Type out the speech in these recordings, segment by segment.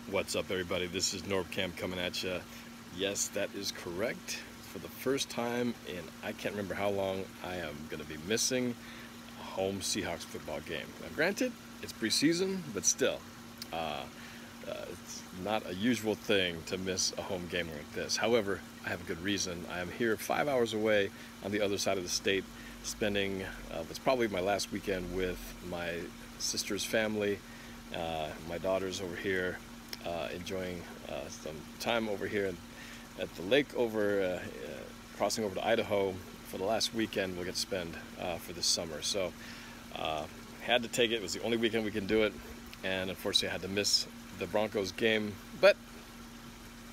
What's up, everybody? This is Norbcam coming at you. Yes, that is correct. For the first time in I can't remember how long, I am going to be missing a home Seahawks football game. Now, granted, it's preseason, but still, it's not a usual thing to miss a home game like this. However, I have a good reason. I am here 5 hours away on the other side of the state, spending what's probably my last weekend with my sister's family. My daughter's over here enjoying some time over here at the lake over crossing over to Idaho for the last weekend we'll get to spend for this summer. So had to take it. It was the only weekend we can do it, and unfortunately I had to miss the Broncos game, but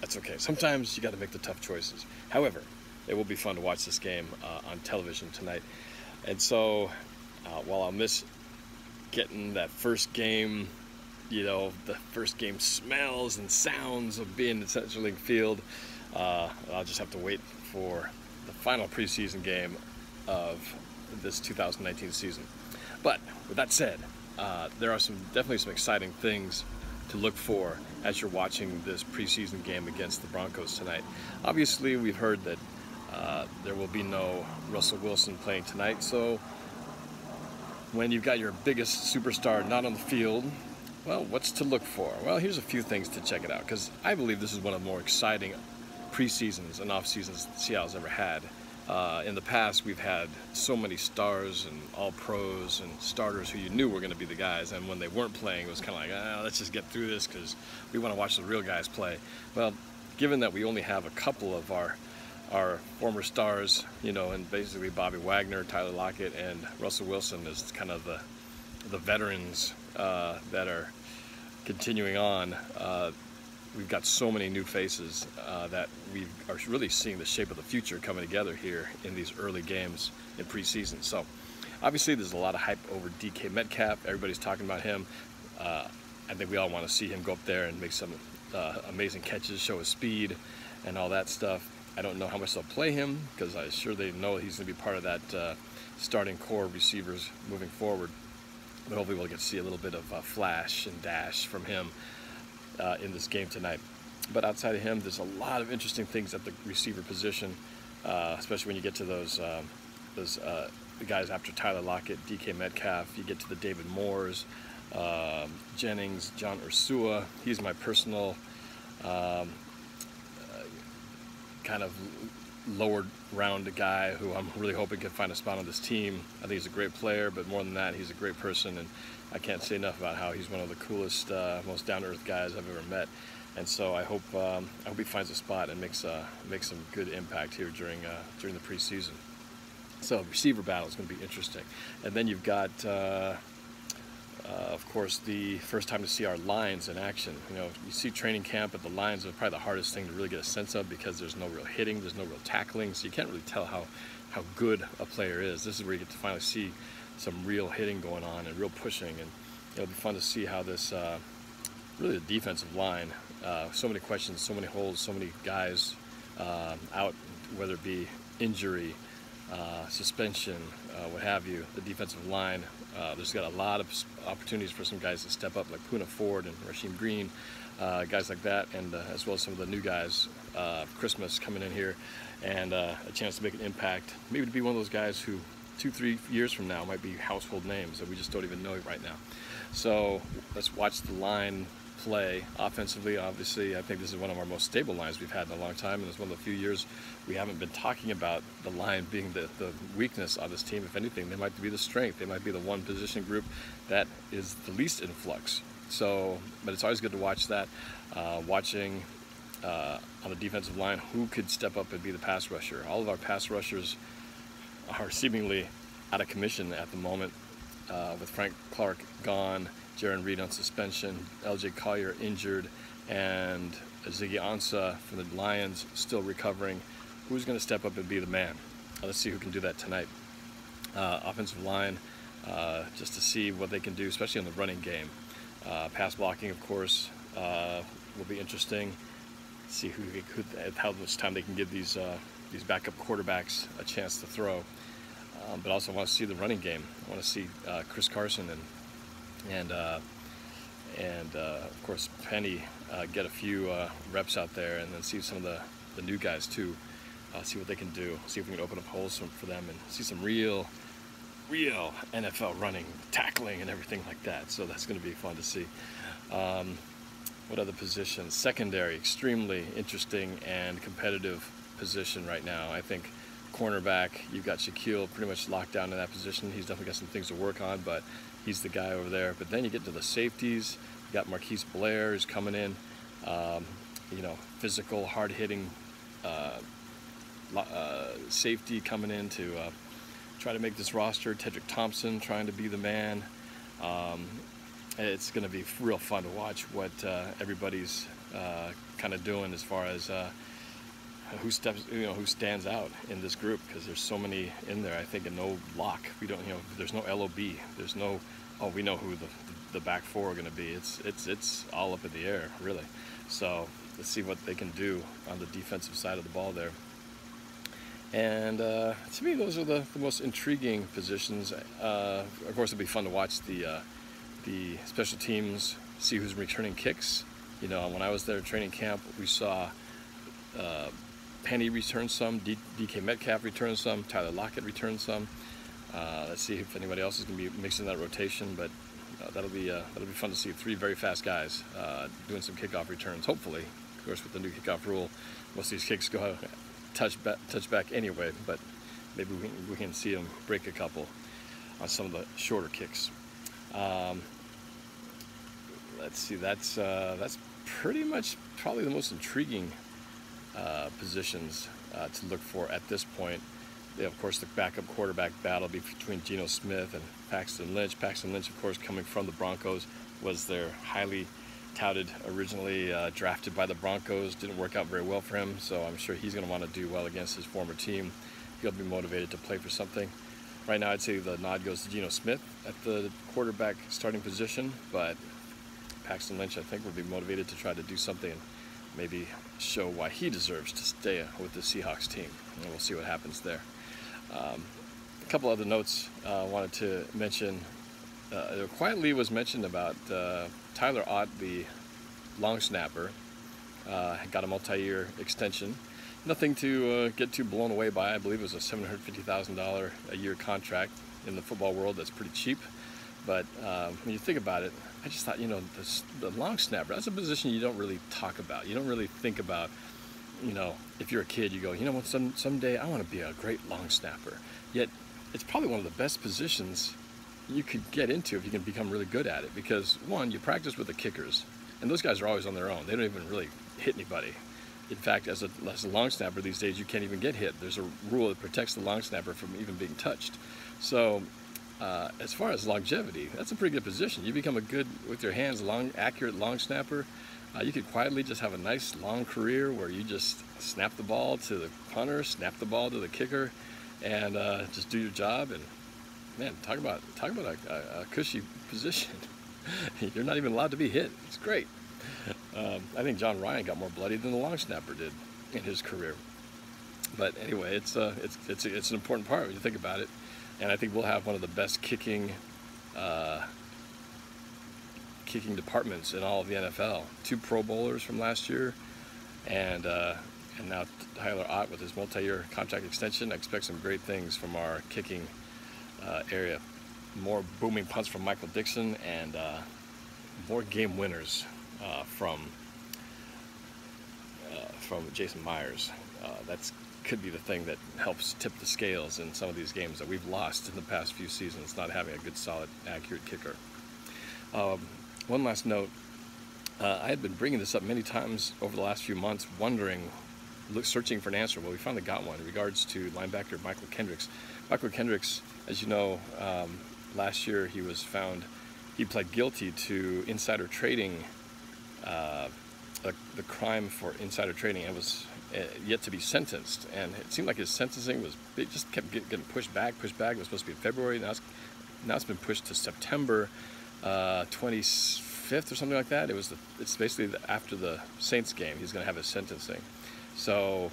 that's okay. Sometimes you got to make the tough choices. However, it will be fun to watch this game on television tonight. And so while I'll miss getting that first game, you know, the first game smells and sounds of being at CenturyLink Field, I'll just have to wait for the final preseason game of this 2019 season. But with that said, there are definitely some exciting things to look for as you're watching this preseason game against the Broncos tonight. Obviously, we've heard that there will be no Russell Wilson playing tonight, so when you've got your biggest superstar not on the field, well, what's to look for? Well, here's a few things to check it out, because I believe this is one of the more exciting preseasons and off-seasons Seattle's ever had. In the past, we've had so many stars and all-pros and starters who you knew were going to be the guys, and when they weren't playing, it was kind of like, let's just get through this because we want to watch the real guys play. Well, given that we only have a couple of our former stars, you know, and basically Bobby Wagner, Tyler Lockett, and Russell Wilson is kind of the veterans that are continuing on. We've got so many new faces that we are really seeing the shape of the future coming together here in these early games in preseason. So obviously there's a lot of hype over DK Metcalf. Everybody's talking about him. I think we all want to see him go up there and make some amazing catches, show his speed and all that stuff. I don't know how much they'll play him, because I'm sure they know he's going to be part of that starting core of receivers moving forward. But hopefully we'll get to see a little bit of flash and dash from him in this game tonight. But outside of him, there's a lot of interesting things at the receiver position, especially when you get to those the guys after Tyler Lockett, DK Metcalf. You get to the David Moores, Jennings, John Ursua. He's my personal kind of lower round guy who I'm really hoping can find a spot on this team. I think he's a great player, but more than that, he's a great person, and I can't say enough about how he's one of the coolest, most down-to-earth guys I've ever met. And so I hope he finds a spot and makes some good impact here during the preseason. So receiver battle is going to be interesting, and then you've got of course, the first time to see our lines in action. You know, you see training camp, but the lines are probably the hardest thing to really get a sense of, because there's no real hitting, there's no real tackling, so you can't really tell how good a player is. This is where you get to finally see some real hitting going on and real pushing, and it'll be fun to see how this, really the defensive line, so many questions, so many holes, so many guys out, whether it be injury, suspension, what have you. The defensive line, there's got a lot of opportunities for some guys to step up, like Poona Ford and Rasheem Green, guys like that, and as well as some of the new guys, Christmas coming in here, and a chance to make an impact, maybe to be one of those guys who 2-3 years from now might be household names that we just don't even know right now. So let's watch the line play offensively. Obviously, I think this is one of our most stable lines we've had in a long time, and it's one of the few years we haven't been talking about the line being the weakness of this team. If anything, they might be the strength. They might be the one position group that is the least in flux. So, but it's always good to watch that. Watching on the defensive line, who could step up and be the pass rusher. All of our pass rushers are seemingly out of commission at the moment, with Frank Clark gone, Jaron Reed on suspension, LJ Collier injured, and Ziggy Ansah from the Lions still recovering. Who's going to step up and be the man? Let's see who can do that tonight. Offensive line, just to see what they can do, especially in the running game. Pass blocking, of course, will be interesting. See how much time they can give these backup quarterbacks a chance to throw. But also want to see the running game. I want to see Chris Carson and of course Penny get a few reps out there, and then see some of the new guys too. See what they can do. See if we can open up holes for them, and see some real NFL running, tackling, and everything like that. So that's going to be fun to see. What other positions? Secondary, extremely interesting and competitive position right now. I think cornerback, you've got Shaquille pretty much locked down in that position. He's definitely got some things to work on, but he's the guy over there. But then you get to the safeties. You got Marquise Blair who's coming in. Physical, hard-hitting safety coming in to try to make this roster. Tedrick Thompson trying to be the man. It's going to be real fun to watch what everybody's kind of doing as far as who stands out in this group, because there's so many in there. I think and no lock. We don't, there's no LOB. There's no, we know who the back four are going to be. It's all up in the air, really. So let's see what they can do on the defensive side of the ball there. And to me, those are the most intriguing positions. Of course, it'll be fun to watch the special teams, see who's returning kicks. When I was there at training camp, we saw Penny return some, DK Metcalf return some, Tyler Lockett return some. Let's see if anybody else is going to be mixing that rotation, but that'll be fun to see. Three very fast guys doing some kickoff returns. Hopefully, of course, with the new kickoff rule, most of these kicks go touch back anyway, but maybe we can see them break a couple on some of the shorter kicks. Let's see. That's pretty much probably the most intriguing positions to look for at this point. Of course, the backup quarterback battle between Gino Smith and Paxton Lynch. Paxton Lynch, of course, coming from the Broncos, was their highly touted, originally drafted by the Broncos. Didn't work out very well for him, so I'm sure he's going to want to do well against his former team. He'll be motivated to play for something. Right now, I'd say the nod goes to Gino Smith at the quarterback starting position, but Paxton Lynch, I think, will be motivated to try to do something and maybe show why he deserves to stay with the Seahawks team. And we'll see what happens there. A couple other notes I wanted to mention. Quietly was mentioned about Tyler Ott, the long snapper, got a multi-year extension. Nothing to get too blown away by. I believe it was a $750,000 a year contract. In the football world, that's pretty cheap. But when you think about it, I just thought, the long snapper, that's a position you don't really talk about. You don't really think about, if you're a kid, you go, what, someday I want to be a great long snapper. Yet, it's probably one of the best positions you could get into if you can become really good at it. Because, one, you practice with the kickers, and those guys are always on their own. They don't even really hit anybody. In fact, as a long snapper these days, you can't even get hit. There's a rule that protects the long snapper from even being touched. So, as far as longevity, that's a pretty good position. You become a good, with your hands, accurate long snapper. You could quietly just have a nice long career where you just snap the ball to the punter, snap the ball to the kicker, and just do your job. And man, talk about a cushy position. You're not even allowed to be hit. It's great. I think John Ryan got more bloody than the long snapper did in his career. But anyway, it's an important part when you think about it. And I think we'll have one of the best kicking departments in all of the NFL. 2 Pro Bowlers from last year, and now Tyler Ott with his multi-year contract extension. I expect some great things from our kicking area. More booming punts from Michael Dixon, and more game winners from Jason Myers. That's could be the thing that helps tip the scales in some of these games that we've lost in the past few seasons, not having a good, solid, accurate kicker. One last note. I had been bringing this up many times over the last few months, searching for an answer. Well, we finally got one in regards to linebacker Mychal Kendricks. Mychal Kendricks, as you know, last year he pled guilty to insider trading, the crime for insider trading, and was yet to be sentenced. And it seemed like his sentencing just kept getting pushed back. It was supposed to be in February. Now it's been pushed to September 25th or something like that. It's basically after the Saints game. He's going to have his sentencing. So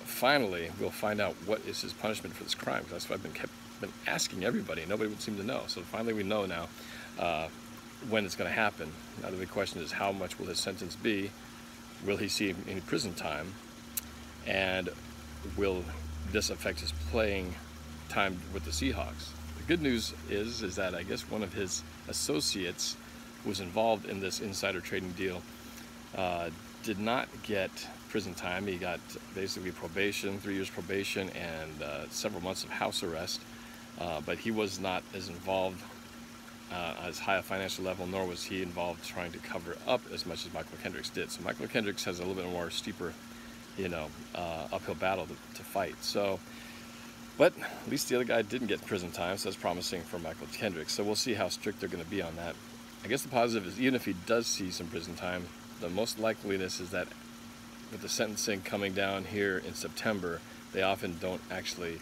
finally, we'll find out what is his punishment for this crime. Because that's what I've been asking everybody. Nobody would seem to know. So finally, we know now. when it's going to happen. Now the big question is, how much will his sentence be? Will he see any prison time? And will this affect his playing time with the Seahawks? The good news is that I guess one of his associates who was involved in this insider trading deal did not get prison time. He got basically probation, 3 years probation, and several months of house arrest. But he was not as involved as high a financial level, nor was he involved trying to cover up as much as Mychal Kendricks did. So Mychal Kendricks has a little bit more steeper, uphill battle to fight. So, but at least the other guy didn't get prison time, so that's promising for Mychal Kendricks. So we'll see how strict they're going to be on that. I guess the positive is, even if he does see some prison time, the most likeliness is that with the sentencing coming down here in September, they often don't actually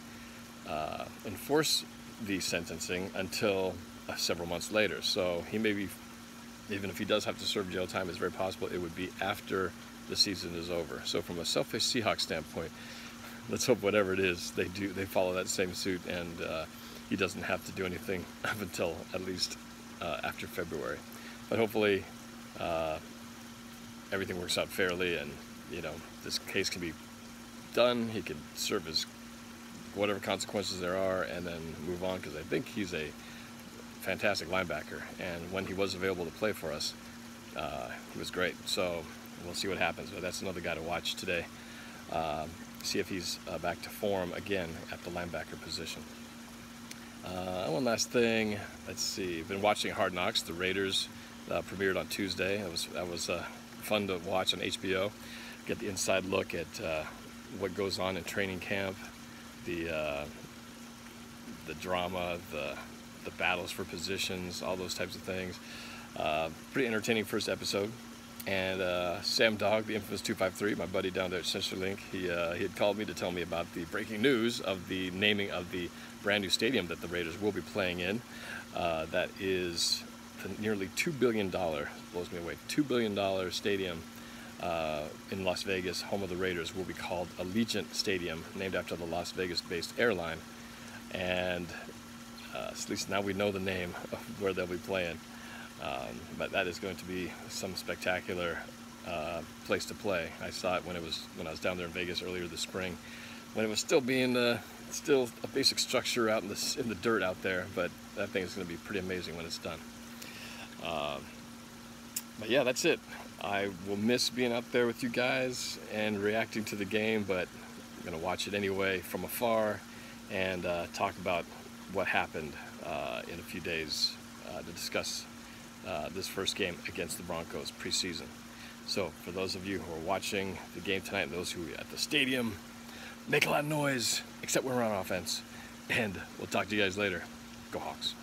enforce the sentencing until several months later. So he may be, even if he does have to serve jail time, it's very possible it would be after the season is over. So from a selfish Seahawks standpoint, let's hope whatever it is they follow that same suit, and he doesn't have to do anything up until at least after February. But hopefully everything works out fairly, and this case can be done. He can serve his whatever consequences there are and then move on, because I think he's a fantastic linebacker, and when he was available to play for us, he was great. So we'll see what happens, but that's another guy to watch today. See if he's back to form again at the linebacker position. One last thing, let's see. Been watching Hard Knocks. The Raiders premiered on Tuesday. That was fun to watch on HBO. Get the inside look at what goes on in training camp, the drama, the battles for positions, all those types of things. Pretty entertaining first episode. And Sam Dog, the infamous 253, my buddy down there at CenturyLink, he had called me to tell me about the breaking news of the naming of the brand new stadium that the Raiders will be playing in. That is the nearly $2 billion, blows me away, $2 billion stadium in Las Vegas, home of the Raiders, will be called Allegiant Stadium, named after the Las Vegas-based airline. And at least now we know the name of where they'll be playing. But that is going to be some spectacular place to play. I saw it when I was down there in Vegas earlier this spring, when it was still being still a basic structure out in the dirt out there. But that thing is going to be pretty amazing when it's done. But yeah, that's it. I will miss being out there with you guys and reacting to the game, but I'm going to watch it anyway from afar and talk about what happened in a few days to discuss this first game against the Broncos preseason. So for those of you who are watching the game tonight and those who are at the stadium, make a lot of noise, except when we're on offense. And we'll talk to you guys later. Go Hawks.